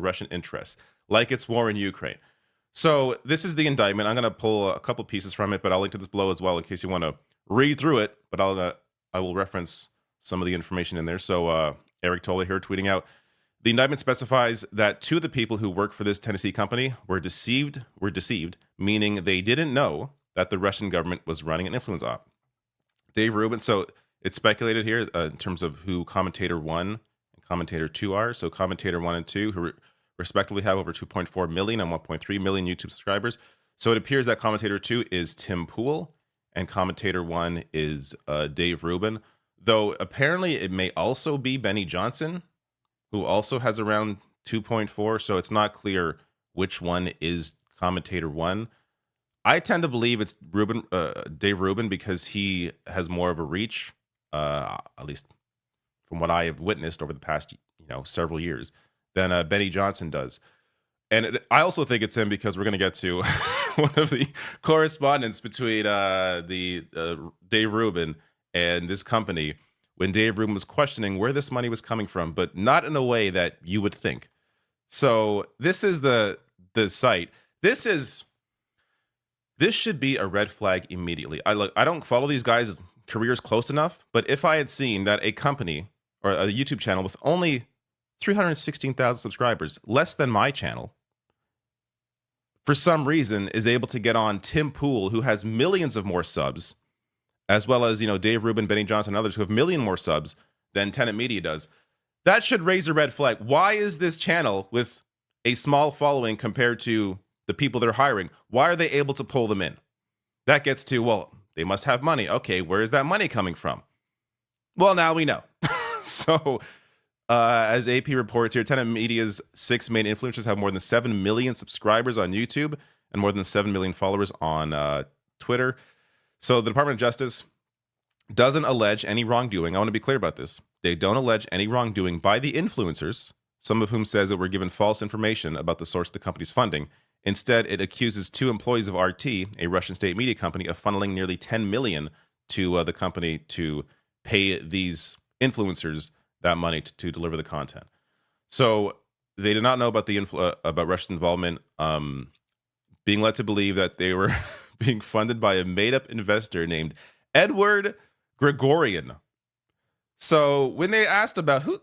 Russian interests, like its war in Ukraine. So this is the indictment. I'm going to pull a couple pieces from it, but I'll link to this below as well in case you want to read through it. But I will reference some of the information in there. So Eric Tola here tweeting out, the indictment specifies that two of the people who work for this Tennessee company were deceived, meaning they didn't know that the Russian government was running an influence op. Dave Rubin. So it's speculated here in terms of who commentator 1 and commentator 2 are. So commentator 1 and 2, who respectively have over 2.4 million and 1.3 million YouTube subscribers. So it appears that commentator 2 is Tim Pool and commentator 1 is Dave Rubin, though apparently it may also be Benny Johnson, who also has around 2.4. So it's not clear which one is commentator 1. I tend to believe it's Dave Rubin, because he has more of a reach, at least from what I have witnessed over the past several years, than Benny Johnson does. And I also think it's him because we're going to get to one of the correspondence between Dave Rubin and this company when Dave Rubin was questioning where this money was coming from, but not in a way that you would think. So this is the site. This should be a red flag immediately. I don't follow these guys' careers close enough, but if I had seen that a company or a YouTube channel with only 316,000 subscribers, less than my channel, for some reason is able to get on Tim Pool, who has millions of more subs, as well as Dave Rubin, Benny Johnson, and others who have million more subs than Tenet Media does, that should raise a red flag. Why is this channel with a small following compared to the people they're hiring? Why are they able to pull them in? That gets to, well, they must have money. Okay, where is that money coming from? Well, now we know. So, as AP reports here, Tenet Media's 6 main influencers have more than 7 million subscribers on YouTube and more than 7 million followers on Twitter. So the Department of Justice doesn't allege any wrongdoing. I want to be clear about this. They don't allege any wrongdoing by the influencers, some of whom says that we're given false information about the source of the company's funding. Instead, it accuses 2 employees of RT, a Russian state media company, of funneling nearly 10 million to the company to pay these influencers that money to deliver the content. So they did not know about about Russia's involvement, being led to believe that they were being funded by a made-up investor named Edward Gregorian. So when they asked about who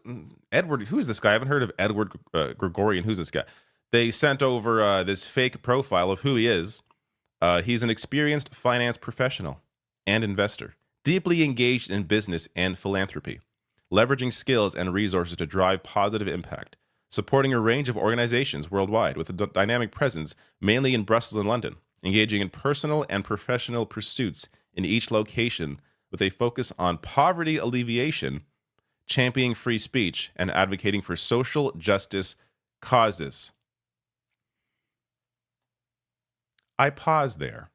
is this guy? I haven't heard of Edward Gregorian. Who's this guy? They sent over this fake profile of who he is. He's an experienced finance professional and investor, deeply engaged in business and philanthropy, leveraging skills and resources to drive positive impact, supporting a range of organizations worldwide with a dynamic presence, mainly in Brussels and London, engaging in personal and professional pursuits in each location with a focus on poverty alleviation, championing free speech, and advocating for social justice causes. I pause there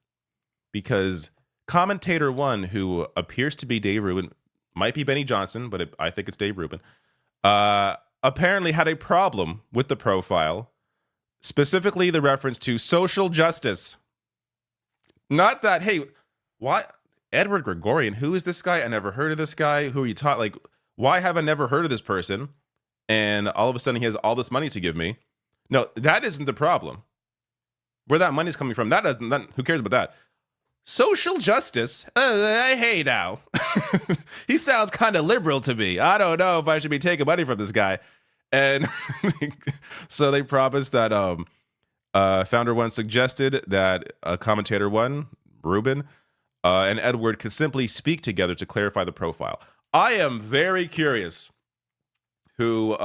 because commentator 1, who appears to be Dave Rubin, might be Benny Johnson, but I think it's Dave Rubin, apparently had a problem with the profile, specifically the reference to social justice. Not that, hey, why Edward Gregorian, who is this guy? I never heard of this guy. Who are you taught? Like, why have I never heard of this person? And all of a sudden he has all this money to give me. No, that isn't the problem. Where that money's coming from, who cares about that? Social justice? Hey now. He sounds kind of liberal to me. I don't know if I should be taking money from this guy. And so they promised that Founder 1 suggested that commentator 1, Rubin, and Edward could simply speak together to clarify the profile. I am very curious who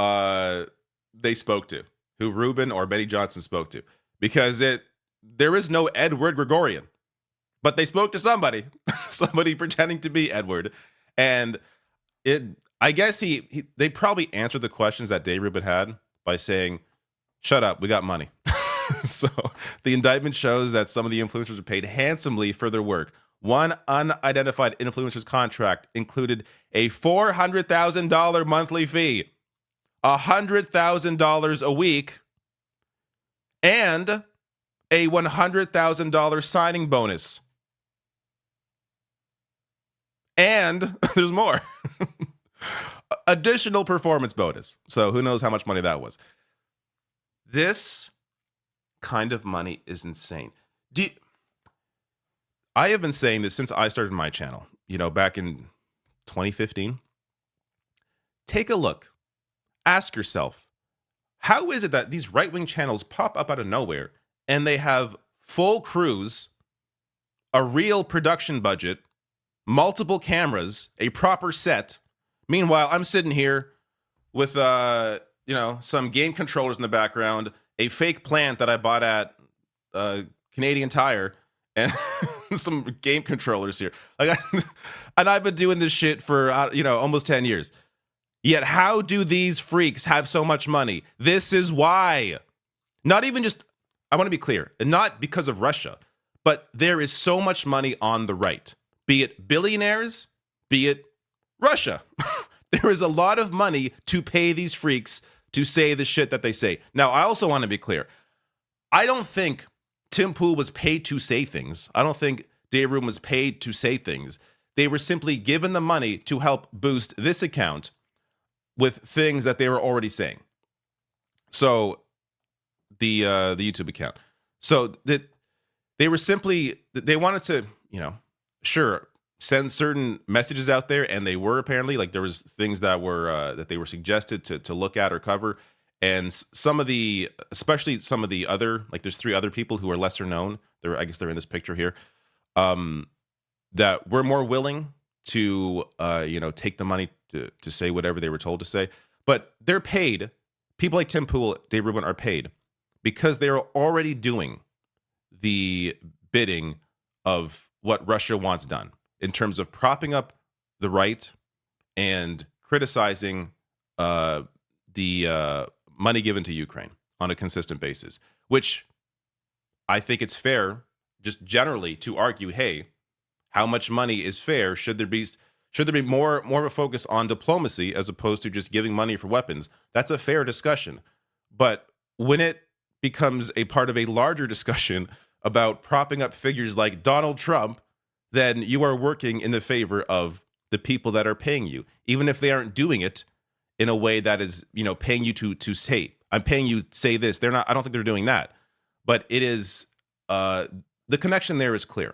they spoke to, who Rubin or Benny Johnson spoke to, because there is no Edward Gregorian. But they spoke to somebody pretending to be Edward. And I guess they probably answered the questions that Dave Rubin had by saying, shut up, we got money. So the indictment shows that some of the influencers are paid handsomely for their work. One unidentified influencer's contract included a $400,000 monthly fee, $100,000 a week, and a $100,000 signing bonus. And there's more. Additional performance bonus. So who knows how much money that was. This kind of money is insane. I have been saying this since I started my channel, back in 2015. Take a look. Ask yourself, how is it that these right-wing channels pop up out of nowhere and they have full crews, a real production budget, multiple cameras, a proper set? Meanwhile, I'm sitting here with some game controllers in the background, a fake plant that I bought at Canadian Tire, and some game controllers here. And I've been doing this shit for almost 10 years. Yet how do these freaks have so much money? This is why. Not even just, I want to be clear, not because of Russia, but there is so much money on the right. Be it billionaires, be it Russia. There is a lot of money to pay these freaks to say the shit that they say. Now, I also want to be clear. I don't think Tim Pool was paid to say things. I don't think Dave Rubin was paid to say things. They were simply given the money to help boost this account with things that they were already saying. So the YouTube account. So that they were simply, they wanted to, sure, send certain messages out there, and they were apparently, like, there was things that were that they were suggested to look at or cover. And some of the, especially some of the other, like, there's 3 other people who are lesser known. I guess they're in this picture here. That were more willing to take the money to say whatever they were told to say. But they're paid. People like Tim Pool, Dave Rubin are paid because they are already doing the bidding of what Russia wants done in terms of propping up the right and criticizing the money given to Ukraine on a consistent basis, which I think it's fair just generally to argue, hey, how much money is fair? Should there be more of a focus on diplomacy as opposed to just giving money for weapons? That's a fair discussion. But when it becomes a part of a larger discussion about propping up figures like Donald Trump, then you are working in the favor of the people that are paying you, even if they aren't doing it in a way that is, paying you to say, I'm paying you to say this. They're not, I don't think they're doing that. But it is, the connection there is clear.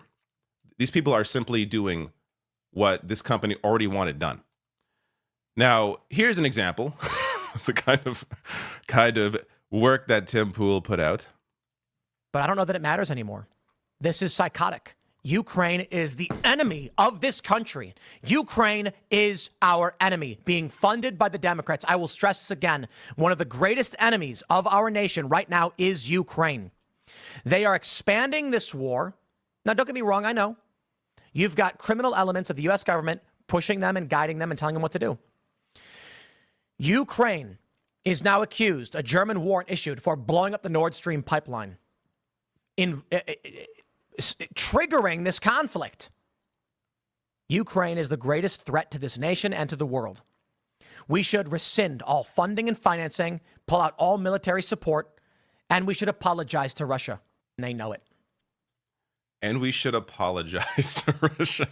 These people are simply doing what this company already wanted done. Now, here's an example of the kind of work that Tim Pool put out. But I don't know that it matters anymore. This is psychotic. Ukraine is the enemy of this country. Ukraine is our enemy, being funded by the Democrats. I will stress this again. One of the greatest enemies of our nation right now is Ukraine. They are expanding this war. Now, don't get me wrong. I know you've got criminal elements of the U.S. government pushing them and guiding them and telling them what to do. Ukraine is now accused, a German warrant issued for blowing up the Nord Stream pipeline, triggering this conflict. Ukraine is the greatest threat to this nation and to the world. We should rescind all funding and financing, pull out all military support, and we should apologize to Russia. And they know it. And we should apologize to Russia.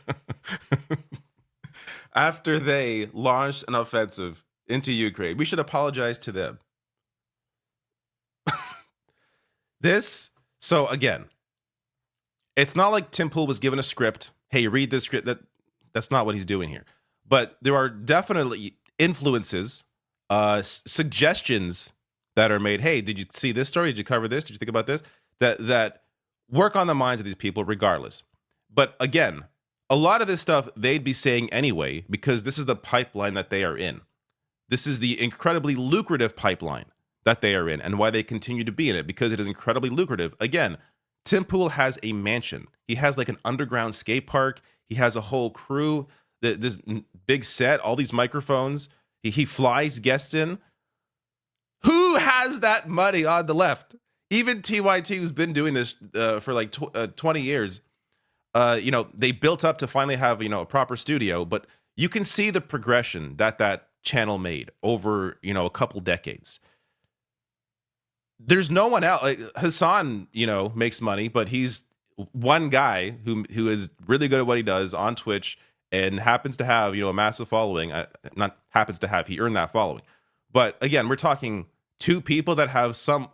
After they launched an offensive into Ukraine, we should apologize to them. So again, it's not like Tim Pool was given a script. Hey, read this script. That's not what he's doing here. But there are definitely influences, suggestions that are made. Hey, did you see this story? Did you cover this? Did you think about this? That work on the minds of these people regardless. But again, a lot of this stuff they'd be saying anyway, because this is the pipeline that they are in. This is the incredibly lucrative pipeline that they are in, and why they continue to be in it, because it is incredibly lucrative. Again, Tim Pool has a mansion. He has like an underground skate park. He has a whole crew, this big set, all these microphones. He flies guests in. Who has that money on the left? Even TYT, who's been doing this for like 20 years, they built up to finally have, a proper studio. But you can see the progression that channel made over, a couple decades. There's no one else. Like Hassan, makes money, but he's one guy who is really good at what he does on Twitch and happens to have, a massive following. Not happens to have, he earned that following. But again, we're talking 2 people that have some